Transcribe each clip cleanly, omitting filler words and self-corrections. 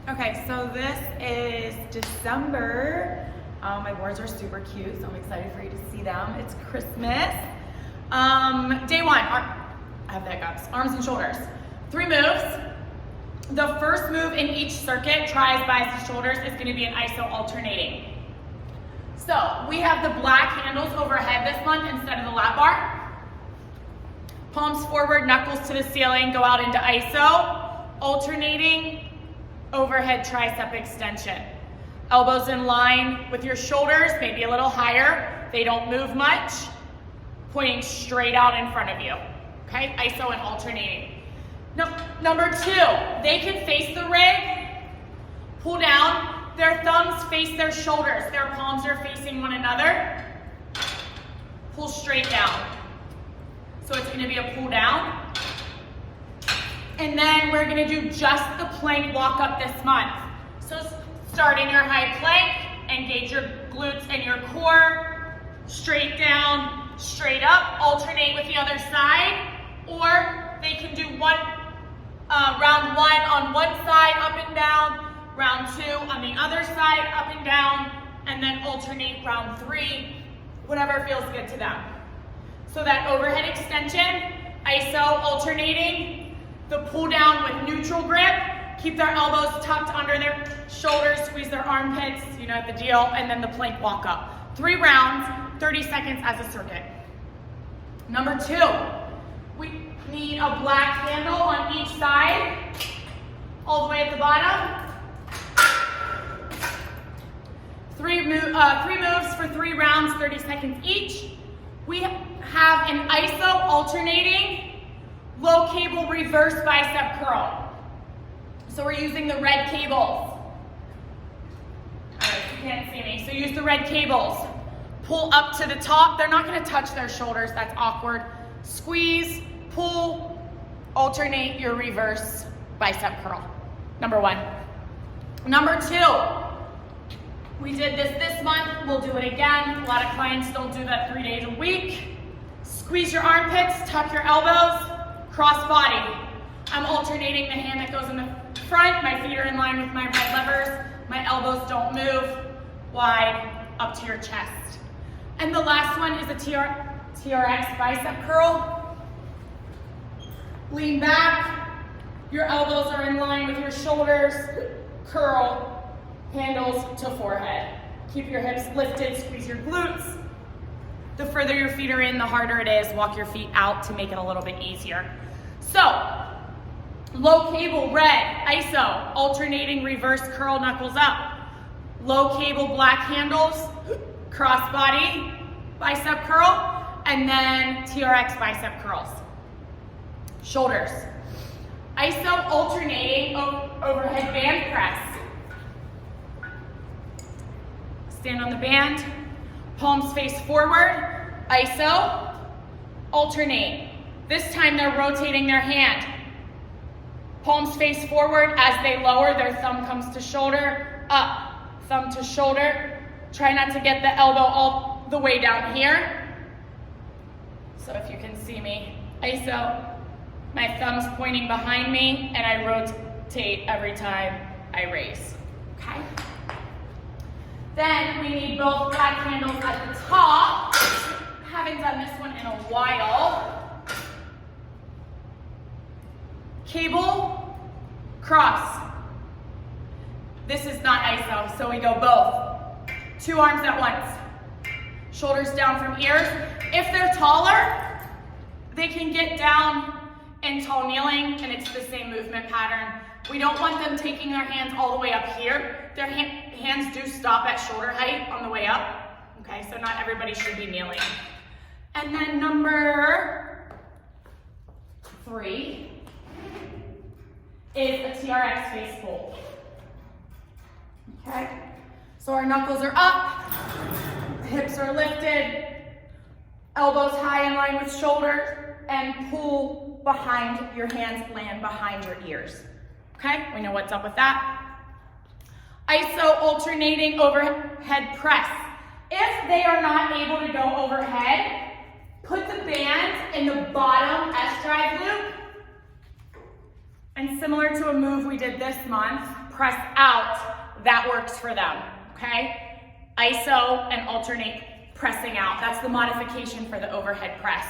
Okay, so this is December. My boards are super cute, so I'm excited for you to see them. It's Christmas. Day one, I have the hiccups. Arms and shoulders. 3 moves. The first move in each circuit, tries, biceps, shoulders, is going to be an iso alternating. So we have the black handles overhead this month instead of the lap bar. Palms forward, knuckles to the ceiling, go out into iso. Alternating overhead tricep extension. Elbows in line with your shoulders, maybe a little higher. They don't move much. Pointing straight out in front of you. Okay, iso and alternating. Number 2, they can face the rig, pull down, their thumbs face their shoulders, their palms are facing one another, pull straight down. So it's gonna be a pull down. And then we're gonna do just the plank walk up this month. So start in your high plank, engage your glutes and your core, straight down, straight up, alternate with the other side, or they can do round 1 on one side, up and down, round 2 on the other side, up and down, and then alternate round 3, whatever feels good to them. So that overhead extension, iso alternating, the pull down with neutral grip, keep their elbows tucked under their shoulders, squeeze their armpits, you know the deal, and then the plank walk up. 3 rounds, 30 seconds as a circuit. Number 2, we need a black handle on each side, all the way at the bottom. 3 moves for 3 rounds, 30 seconds each. We have an iso alternating low cable reverse bicep curl. So we're using the red cables. All right, you can't see me. So use the red cables. Pull up to the top. They're not going to touch their shoulders. That's awkward. Squeeze, pull, alternate your reverse bicep curl. Number 1. Number 2, we did this month. We'll do it again. A lot of clients don't do that 3 days a week. Squeeze your armpits, tuck your elbows, cross body. I'm alternating the hand that goes in the front. My feet are in line with my red levers. My elbows don't move. Wide up to your chest. And the last one is a TRX bicep curl. Lean back. Your elbows are in line with your shoulders. Curl, handles to forehead. Keep your hips lifted, squeeze your glutes. The further your feet are in, the harder it is. Walk your feet out to make it a little bit easier. So, low cable, red, iso, alternating reverse curl, knuckles up. Low cable, black handles, cross body, bicep curl, and then TRX bicep curls. Shoulders. Iso alternating overhead band press. Stand on the band, palms face forward, iso, alternate. This time they're rotating their hand. Palms face forward as they lower, their thumb comes to shoulder, up, thumb to shoulder. Try not to get the elbow all the way down here. So if you can see me, iso, my thumb's pointing behind me, and I rotate every time I raise, okay? Then we need both black handles at the top. Haven't done this one in a while. Cable, cross. This is not iso, so we go both. 2 arms at once. Shoulders down from ears. If they're taller, they can get down in tall kneeling, and it's the same movement pattern. We don't want them taking their hands all the way up here. Their hands do stop at shoulder height on the way up. Okay, so not everybody should be kneeling. And then number 3 is a TRX face pull. Okay, so our knuckles are up, hips are lifted, elbows high in line with shoulders, and pull behind your hands, land behind your ears. Okay, we know what's up with that. Iso alternating overhead press. If they are not able to go overhead, put the band in the bottom S-drive loop. And similar to a move we did this month, press out, that works for them, okay? ISO and alternate pressing out. That's the modification for the overhead press.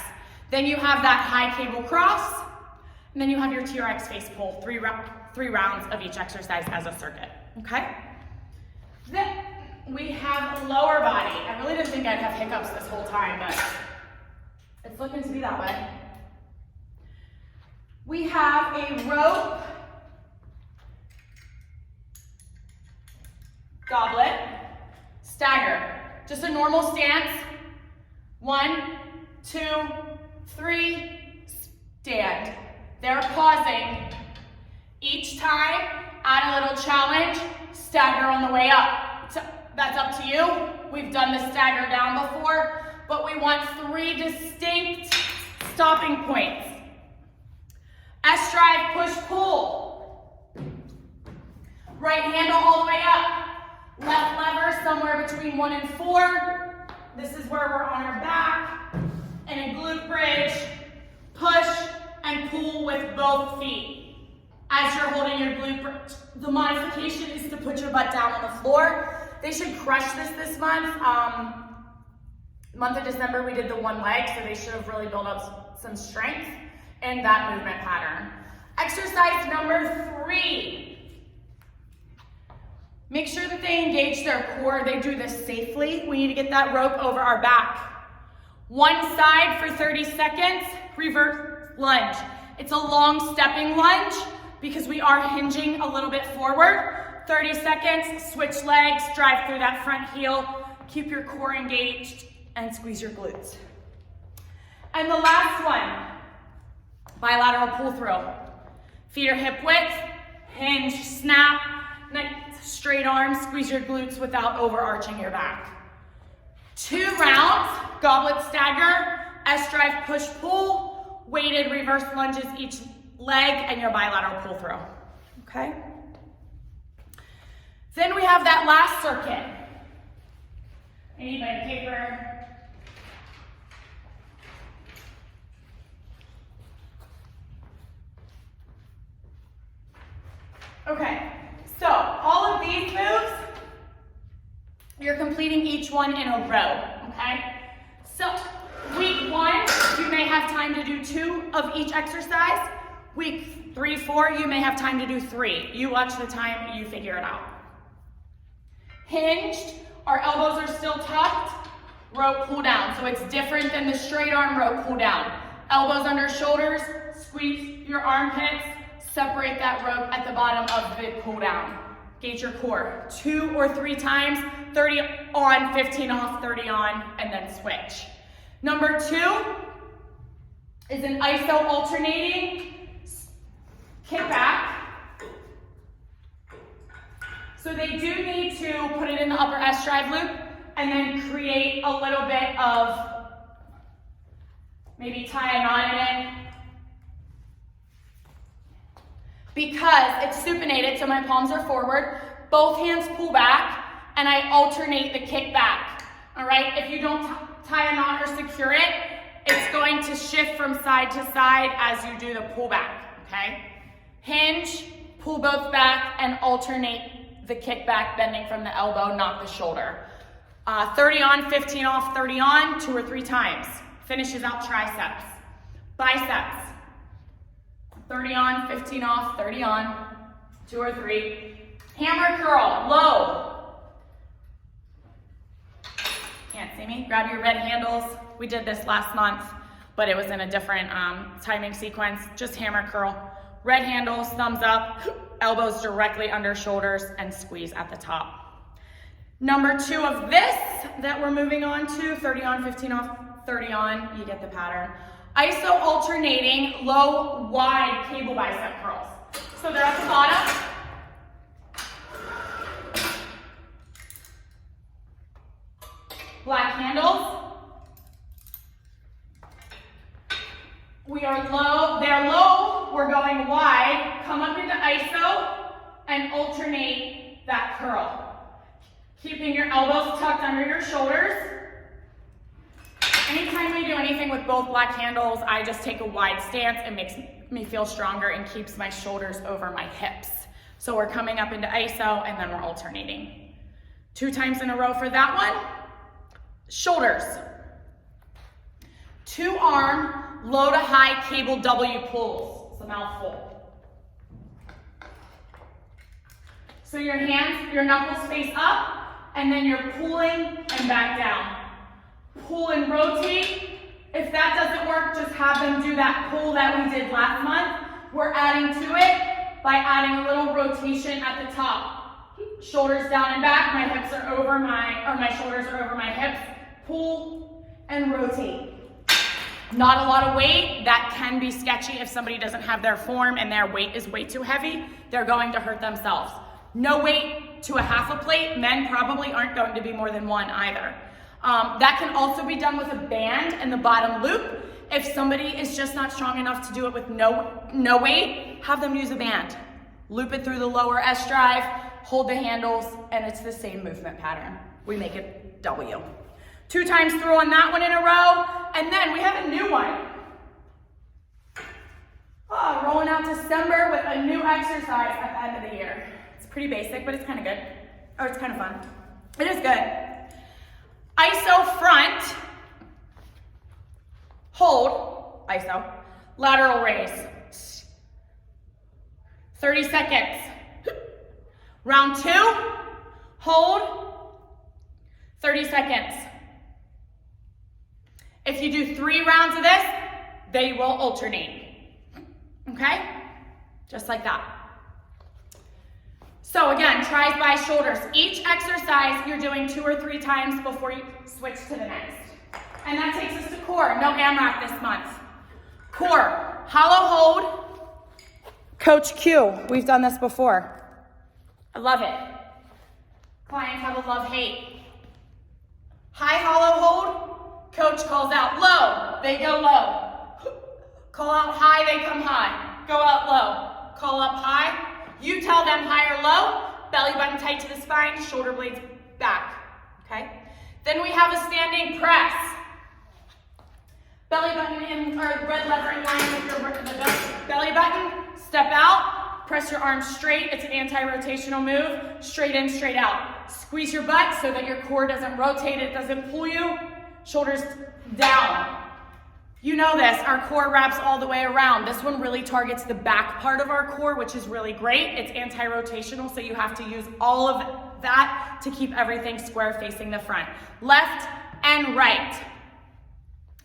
Then you have that high cable cross, and then you have your TRX face pull, three rounds of each exercise as a circuit, okay? Then we have lower body. I really didn't think I'd have hiccups this whole time, but it's looking to be that way. We have a rope goblet stagger. Just a normal stance. 1, 2, 3, stand. They're pausing. Each time, add a little challenge, stagger on the way up. So that's up to you. We've done the stagger down before, but we want 3 distinct stopping points. S-drive, push, pull. Right handle all the way up. Left lever somewhere between 1 and 4. This is where we're on our back. And a glute bridge, push and pull with both feet. As you're holding your glute bridge, the modification is to put your butt down on the floor. They should crush this month. Month of December, we did the one leg, so they should have really built up some strength in that movement pattern. Exercise number 3. Make sure that they engage their core. They do this safely. We need to get that rope over our back. One side for 30 seconds, reverse lunge. It's a long stepping lunge because we are hinging a little bit forward. 30 seconds, switch legs, drive through that front heel, keep your core engaged, and squeeze your glutes. And the last one, bilateral pull through. Feet are hip width, hinge, snap, nice straight arms, squeeze your glutes without overarching your back. 2 rounds, goblet stagger, S-drive push pull, weighted reverse lunges each leg, and your bilateral pull through, okay? Then we have that last circuit. I need my paper. Okay, so all of these moves, you're completing each one in a row, okay? So week 1, you may have time to do 2 of each exercise. Week 3, 4, you may have time to do 3. You watch the time, you figure it out. Hinged, our elbows are still tucked, rope pull down. So it's different than the straight arm rope pull down. Elbows under shoulders, squeeze your armpits, separate that rope at the bottom of the pull down. Engage your core. 2 or 3 times, 30 on, 15 off, 30 on, and then switch. Number 2 is an ISO alternating kick back. So they do need to put it in the upper S-drive loop and then create a little bit of, maybe tie a knot in it. Because it's supinated, so my palms are forward, both hands pull back, and I alternate the kick back, all right? If you don't tie a knot or secure it, it's going to shift from side to side as you do the pull back, okay? Hinge, pull both back, and alternate the kick back, bending from the elbow, not the shoulder. 30 on, 15 off, 30 on, 2 or 3 times. Finishes out triceps. Biceps. 30 on, 15 off, 30 on, 2 or 3. Hammer curl, low. Can't see me? Grab your red handles. We did this last month, but it was in a different timing sequence. Just hammer curl. Red handles, thumbs up, elbows directly under shoulders, and squeeze at the top. Number 2 of this that we're moving on to, 30 on, 15 off, 30 on, you get the pattern. ISO alternating low, wide cable bicep curls. So they're at the bottom. Black handles. We are low, they're low, we're going wide. Come up into ISO and alternate that curl. Keeping your elbows tucked under your shoulders. Anytime we do anything with both black handles, I just take a wide stance. It makes me feel stronger and keeps my shoulders over my hips. So we're coming up into iso and then we're alternating. 2 times in a row for that one. Shoulders. 2 arm, low to high cable W pulls. It's a mouthful. So your hands, your knuckles face up, and then you're pulling and back down. Pull and rotate. If that doesn't work, just have them do that pull that we did last month. We're adding to it by adding a little rotation at the top. Shoulders down and back, my hips are over my shoulders are over my hips. Pull and rotate. Not a lot of weight. That can be sketchy if somebody doesn't have their form and their weight is way too heavy. They're going to hurt themselves. No weight to a half a plate. Men probably aren't going to be more than 1 either. That can also be done with a band and the bottom loop. If somebody is just not strong enough to do it with no weight, have them use a band. Loop it through the lower S drive, hold the handles, and it's the same movement pattern. We make it W. 2 times through on that one in a row, and then we have a new one. Rolling out December with a new exercise at the end of the year. It's pretty basic, but it's kind of good. Or it's kind of fun. It is good. Iso front, hold, iso, lateral raise. 30 seconds. Round 2, hold, 30 seconds. If you do 3 rounds of this, they will alternate. Okay? Just like that. So again, tries by shoulders. Each exercise you're doing 2 or 3 times before you switch to the next. And that takes us to core. No AMRAP this month. Core, hollow hold, Coach Q. We've done this before. I love it. Clients have a love-hate. High hollow hold, coach calls out low, they go low. Call out high, they come high. Go out low, call up high. You tell them high or low, belly button tight to the spine, shoulder blades back, okay? Then we have a standing press. Belly button in, or red lever in line with your belly button. Step out, press your arms straight. It's an anti-rotational move. Straight in, straight out. Squeeze your butt so that your core doesn't rotate, it doesn't pull you. Shoulders down. You know this, our core wraps all the way around. This one really targets the back part of our core, which is really great. It's anti-rotational, so you have to use all of that to keep everything square facing the front. Left and right.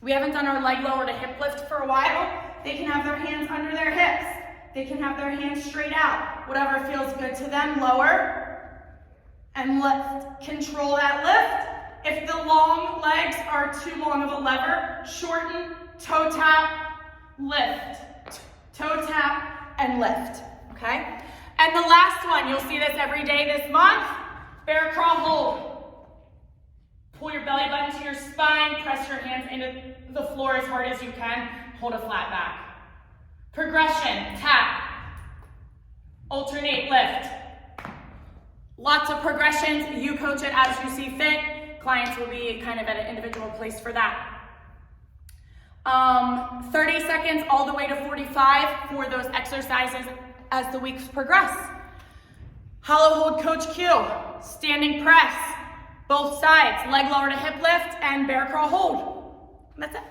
We haven't done our leg lower to hip lift for a while. They can have their hands under their hips. They can have their hands straight out. Whatever feels good to them, lower and lift. Control that lift. If the long legs are too long of a lever, shorten, toe tap, lift. Toe tap and lift, okay? And the last one, you'll see this every day this month, bear crawl hold. Pull your belly button to your spine, press your hands into the floor as hard as you can, hold a flat back. Progression, tap, alternate, lift. Lots of progressions, you coach it as you see fit. Clients will be kind of at an individual place for that. 30 seconds all the way to 45 for those exercises as the weeks progress. Hollow hold, Coach Q, standing press, both sides, leg lower to hip lift, and bear crawl hold. That's it.